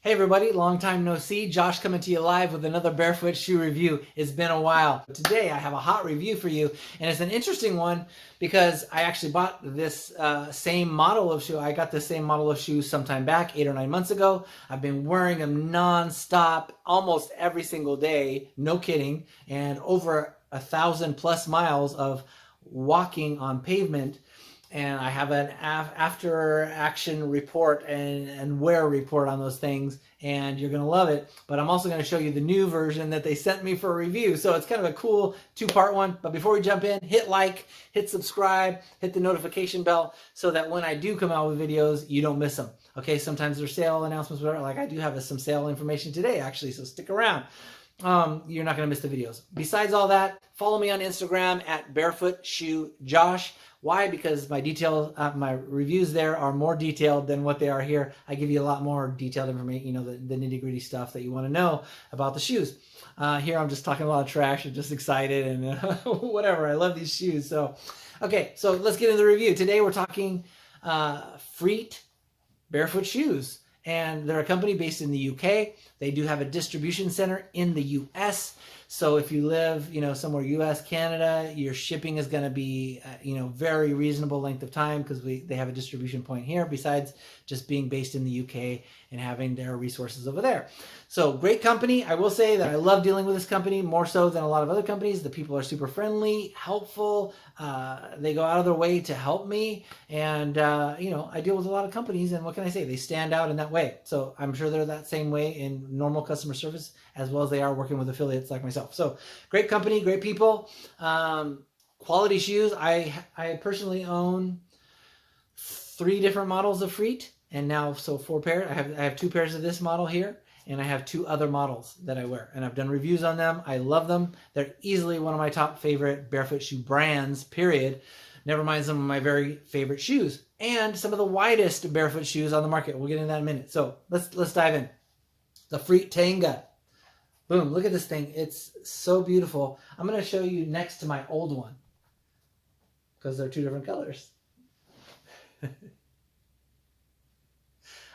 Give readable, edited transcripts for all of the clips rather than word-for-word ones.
Hey everybody, long time no see. Josh coming to you live with another Barefoot shoe review. It's been a while. Today I have a hot review for you, and it's an interesting one because I actually bought this same model of shoe. I got the same model of shoes sometime back, 8 or 9 months ago. I've been wearing them non-stop almost every single day, no kidding, and over 1,000+ miles of walking on pavement. And I have an after action report and wear report on those things, and you're going to love it. But I'm also going to show you the new version that they sent me for a review. So it's kind of a cool two-part one. But before we jump in, hit like, hit subscribe, hit the notification bell so that when I do come out with videos, you don't miss them. Okay, sometimes there's sale announcements, whatever. Like I do have some sale information today, actually, so stick around. You're not going to miss the videos. Besides all that, follow me on Instagram at Barefoot Shoe Josh. Why? Because my reviews there are more detailed than what they are here. I give you a lot more detailed information, the nitty-gritty stuff that you want to know about the shoes. Here I'm just talking a lot of trash and just excited and whatever. I love these shoes. So, okay, so let's get into the review. Today we're talking Freet Barefoot shoes. And they're a company based in the UK. They do have a distribution center in the US. So if you live, somewhere US, Canada, your shipping is going to be, very reasonable length of time because they have a distribution point here besides just being based in the UK and having their resources over there. So great company. I will say that I love dealing with this company more so than a lot of other companies. The people are super friendly, helpful. They go out of their way to help me. And, I deal with a lot of companies, and what can I say? They stand out in that way. So I'm sure they're that same way in normal customer service as well as they are working with affiliates like myself. So great company, great people, quality shoes. I personally own 3 different models of Freet, and now 4 pairs. I have 2 pairs of this model here, and I have 2 other models that I wear, and I've done reviews on them. I love them. They're easily one of my top favorite barefoot shoe brands, period. Never mind some of my very favorite shoes and some of the widest barefoot shoes on the market. We'll get into that in a minute. So let's dive in. The Freet Tanga. Boom, look at this thing. It's so beautiful. I'm going to show you next to my old one because they're 2 different colors.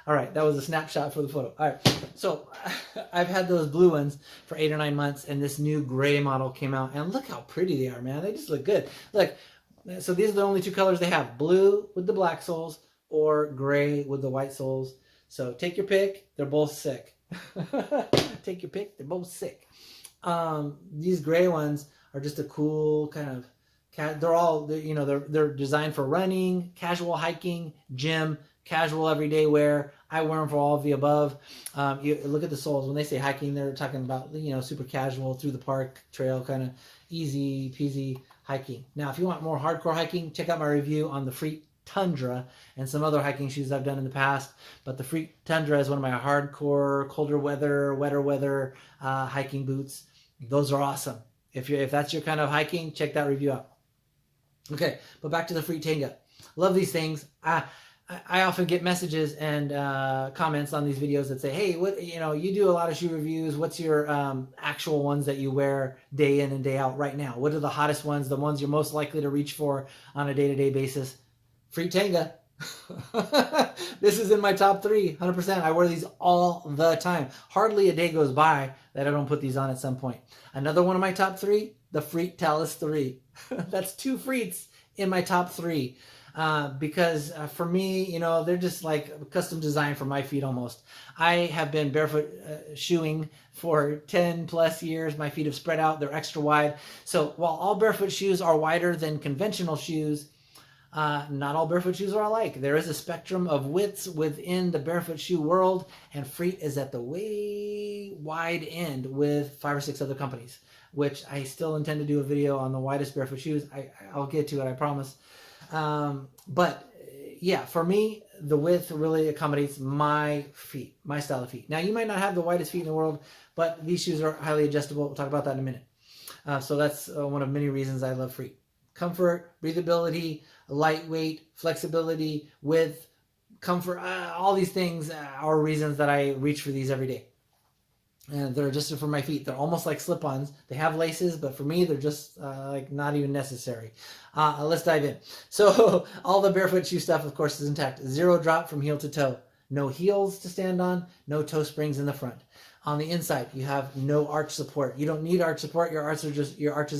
All right, that was a snapshot for the photo. All right, so I've had those blue ones for 8 or 9 months, and this new gray model came out, and look how pretty they are, man. They just look good. Look, so these are the only 2 colors they have, blue with the black soles or gray with the white soles. So take your pick. They're both sick. Take your pick. They're both sick. These gray ones are just a cool kind of, they're designed for running, casual hiking, gym, casual everyday wear. I wear them for all of the above. You look at the soles. When they say hiking, they're talking about, super casual, through the park, trail, kind of easy peasy hiking. Now, if you want more hardcore hiking, check out my review on the Freet Tundra and some other hiking shoes I've done in the past. But the Freet Tundra is one of my hardcore, colder weather, wetter weather hiking boots. Those are awesome. If that's your kind of hiking, check that review out. Okay, but back to the Freet Tanga. Love these things. I often get messages and comments on these videos that say, hey, you do a lot of shoe reviews. What's your actual ones that you wear day in and day out right now? What are the hottest ones, the ones you're most likely to reach for on a day-to-day basis? Freet Tanga. This is in my top 3, 100%. I wear these all the time. Hardly a day goes by that I don't put these on at some point. Another one of my top 3, the Freet Talus 3. That's 2 Freets in my top 3. Because for me, they're just like custom designed for my feet almost. I have been barefoot shoeing for 10+ years. My feet have spread out. They're extra wide. So while all barefoot shoes are wider than conventional shoes, not all barefoot shoes are alike. There is a spectrum of widths within the barefoot shoe world, and Freet is at the way wide end with 5 or 6 other companies, which I still intend to do a video on the widest barefoot shoes. I'll get to it, I promise. But yeah, for me, the width really accommodates my feet, my style of feet. Now, you might not have the widest feet in the world, but these shoes are highly adjustable. We'll talk about that in a minute. So that's one of many reasons I love Freet. Comfort, breathability, lightweight, flexibility, width, comfort, all these things are reasons that I reach for these every day. And they're adjusted for my feet. They're almost like slip-ons. They have laces, but for me, they're just like not even necessary. Let's dive in. So all the barefoot shoe stuff, of course, is intact. 0 drop from heel to toe. no heels to stand on, no toe springs in the front. On the inside, you have no arch support. You don't need arch support. Your arches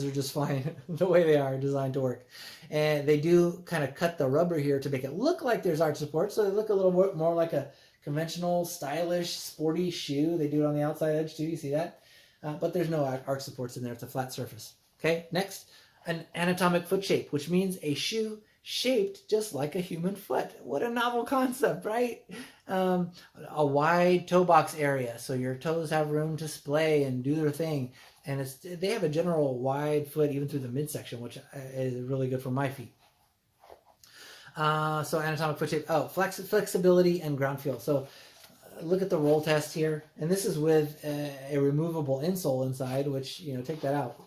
are just fine the way they are designed to work. And they do kind of cut the rubber here to make it look like there's arch support, so they look a little more like a conventional, stylish, sporty shoe. They do it on the outside edge too. You see that? But there's no arch supports in there. It's a flat surface. Okay. Next, an anatomic foot shape, which means a shoe shaped just like a human foot. What a novel concept, right? A wide toe box area, so your toes have room to splay and do their thing. And they have a general wide foot even through the midsection, which is really good for my feet. So anatomic foot shape. Oh, flexibility and ground feel. So look at the roll test here, and this is with a removable insole inside, which, you know, take that out.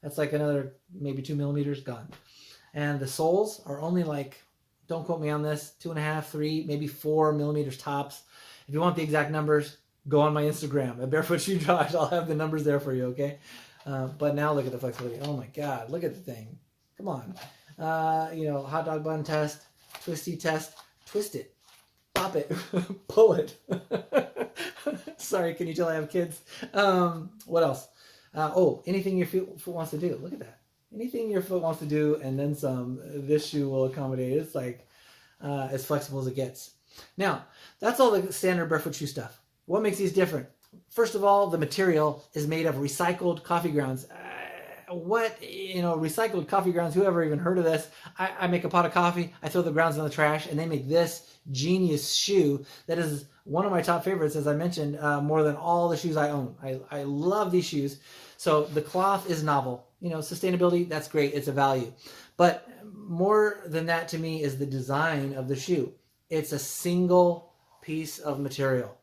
That's like another maybe 2 millimeters gone. And the soles are only like, don't quote me on this, 2.5, 3, maybe 4 millimeters tops. If you want the exact numbers, go on my Instagram at Barefoot Shoe Josh. I'll have the numbers there for you, okay? But now look at the flexibility. Oh my God, look at the thing. Come on. You know, hot dog bun test, twisty test, twist it, pop it, pull it. Sorry, can you tell I have kids? What else? Oh, anything your foot wants to do. Look at that. Anything your foot wants to do and then some, this shoe will accommodate. It's like as flexible as it gets. Now, that's all the standard barefoot shoe stuff. What makes these different? First of all, the material is made of recycled coffee grounds. Recycled coffee grounds, whoever even heard of this? I make a pot of coffee, I throw the grounds in the trash, and they make this genius shoe that is one of my top favorites, as I mentioned, more than all the shoes I own. I love these shoes. So the cloth is novel. You know, sustainability, that's great. It's a value. But more than that to me is the design of the shoe. It's a single piece of material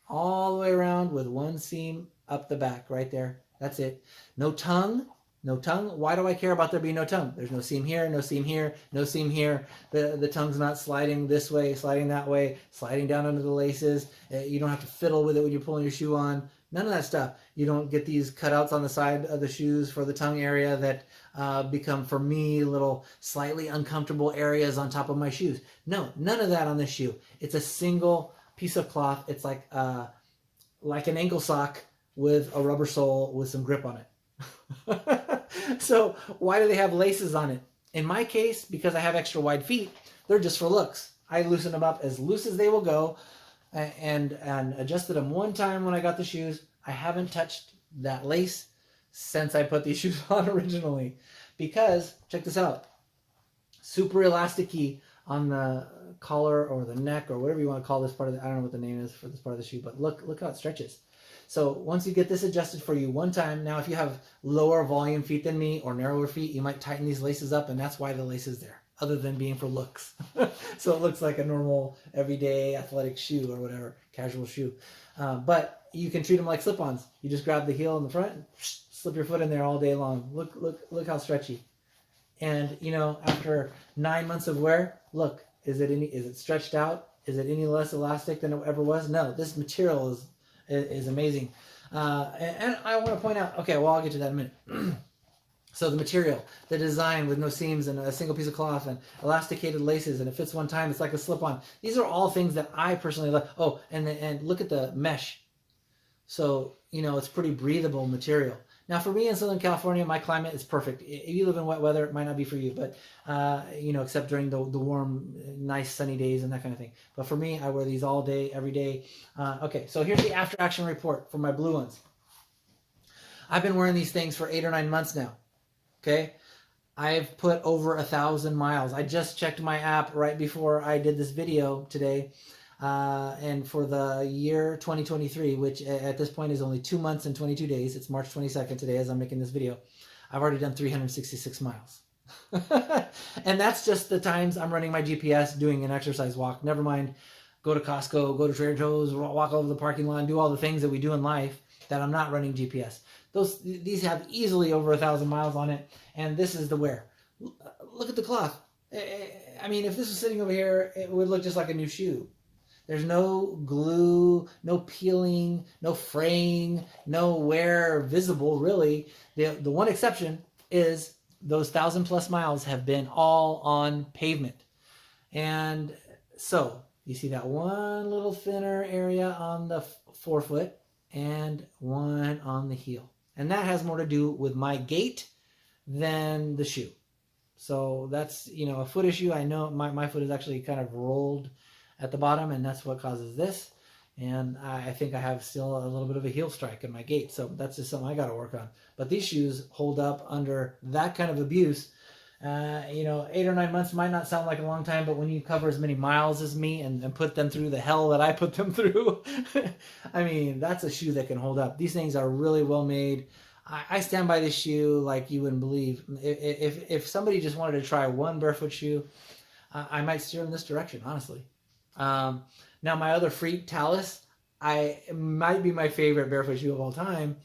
all the way around with one seam up the back right there. That's it. No tongue. No tongue. Why do I care about there being no tongue? There's no seam here, no seam here, no seam here. The tongue's not sliding this way, sliding that way, sliding down under the laces. You don't have to fiddle with it when you're pulling your shoe on. None of that stuff. You don't get these cutouts on the side of the shoes for the tongue area that become, for me, little slightly uncomfortable areas on top of my shoes. No, none of that on this shoe. It's a single piece of cloth. It's like an ankle sock with a rubber sole with some grip on it. So why do they have laces on it? In my case, because I have extra wide feet, they're just for looks. I loosen them up as loose as they will go and adjusted them one time when I got the shoes. I haven't touched that lace since I put these shoes on originally, because check this out, super elasticy on the collar or the neck or whatever you want to call this part of the, I don't know what the name is for this part of the shoe, but look how it stretches. So once you get this adjusted for you one time, now if you have lower volume feet than me or narrower feet, you might tighten these laces up, and that's why the lace is there, other than being for looks. So it looks like a normal everyday athletic shoe or whatever, casual shoe. But you can treat them like slip-ons. You just grab the heel in the front and slip your foot in there all day long. Look how stretchy. And you know, after 9 months of wear, look, is it stretched out? Is it any less elastic than it ever was? No, this material is amazing. And I want to point out, okay, well, I'll get to that in a minute. So the material, the design with no seams and a single piece of cloth and elasticated laces, and it fits one time, it's like a slip-on. These are all things that I personally like. Oh, and look at the mesh. So, you know, it's pretty breathable material. Now, for me in Southern California, my climate is perfect. If you live in wet weather, it might not be for you, but, you know, except during the warm, nice sunny days and that kind of thing. But for me, I wear these all day, every day. Okay, so here's the after action report for my blue ones. I've been wearing these things for 8 or 9 months now. Okay, I've put over 1,000 miles. I just checked my app right before I did this video today. And for the year 2023, which at this point is only 2 months and 22 days, it's March 22nd today as I'm making this video, I've already done 366 miles. And that's just the times I'm running my GPS doing an exercise walk. Never mind, go to Costco, go to Trader Joe's, walk over the parking lot, do all the things that we do in life that I'm not running GPS. These have easily over 1,000 miles on it, and this is the wear. Look at the cloth. I mean, if this was sitting over here, it would look just like a new shoe. There's no glue, no peeling, no fraying, no wear visible, really. The one exception is those 1,000+ miles have been all on pavement. And so You see that one little thinner area on the forefoot and one on the heel. And that has more to do with my gait than the shoe. So that's, you know, a foot issue. I know my foot is actually kind of rolled at the bottom, and that's what causes this. And I think I have still a little bit of a heel strike in my gait. So that's just something I got to work on. But these shoes hold up under that kind of abuse. You know, 8 or 9 months might not sound like a long time, but when you cover as many miles as me and put them through the hell that I put them through, I mean, that's a shoe that can hold up. These things are really well made. I stand by this shoe like you wouldn't believe. If somebody just wanted to try one barefoot shoe, I might steer in this direction, honestly. Now, my other Freet Tangas, might be my favorite barefoot shoe of all time,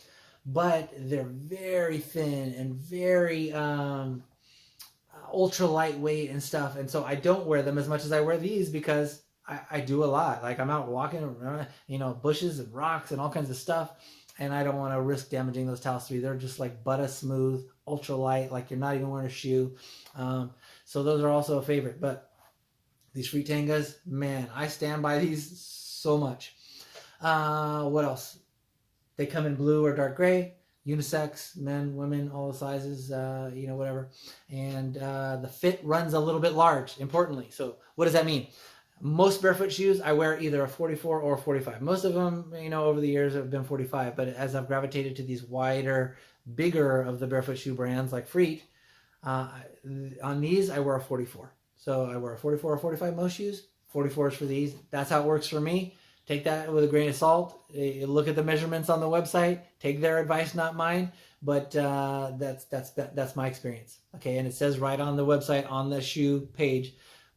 but they're very thin and very ultra lightweight and stuff. And so I don't wear them as much as I wear these because I do a lot. Like I'm out walking around, you know, bushes and rocks and all kinds of stuff. And I don't want to risk damaging those Tangas 3. They're just like butter smooth, ultra light, like you're not even wearing a shoe. So those are also a favorite. But these Freet Tangas, man, I stand by these so much. What else? They come in blue or dark gray, unisex, men, women, all the sizes, you know, whatever. And the fit runs a little bit large, importantly. So what does that mean? Most barefoot shoes, I wear either a 44 or a 45. Most of them, you know, over the years have been 45. But as I've gravitated to these wider, bigger of the barefoot shoe brands like Freet, on these, I wear a 44. So I wear a 44 or 45 most shoes. 44 is for these. That's how it works for me. Take that with a grain of salt. Look at the measurements on the website. Take their advice, not mine. But that's my experience. Okay, and it says right on the website, on the shoe page,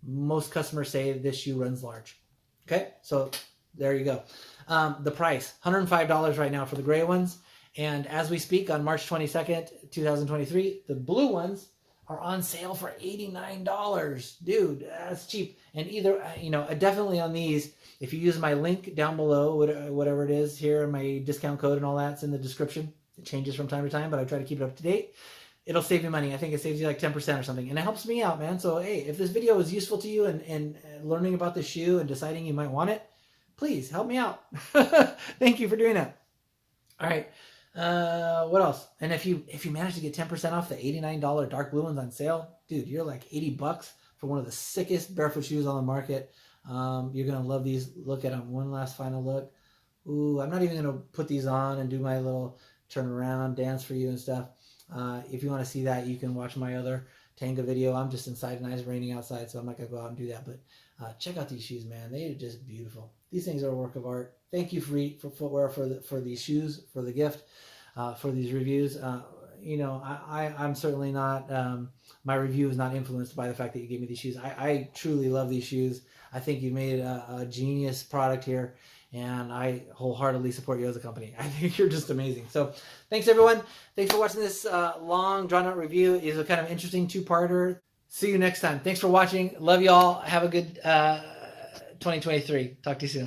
most customers say this shoe runs large. Okay, so there you go. The price, $105 right now for the gray ones. And as we speak, on March 22nd, 2023, the blue ones are on sale for $89. Dude, that's cheap. And either, you know, definitely on these, if you use my link down below, whatever it is here, my discount code and all that's in the description. It changes from time to time, but I try to keep it up to date. It'll save you money. I think it saves you like 10% or something. And it helps me out, man. So, hey, if this video was useful to you and learning about the shoe and deciding you might want it, please help me out. Thank you for doing that. All right. What else? And if you manage to get 10% off the $89 dark blue ones on sale, dude, you're like $80 for one of the sickest barefoot shoes on the market. You're going to love these. Look at them. One last final look. Ooh, I'm not even going to put these on and do my little turn around dance for you and stuff. If you want to see that, you can watch my other Tanga video. I'm just inside and it's raining outside, so I'm not going to go out and do that. But check out these shoes, man. They are just beautiful. These things are a work of art. Thank you, Freet, for Footwear, for these shoes, for the gift, for these reviews. You know, I'm certainly not, my review is not influenced by the fact that you gave me these shoes. I truly love these shoes. I think you made a genius product here, and I wholeheartedly support you as a company. I think you're just amazing. So thanks, everyone. Thanks for watching this long, drawn-out review. It's a kind of interesting two-parter. See you next time. Thanks for watching. Love you all. Have a good 2023. Talk to you soon.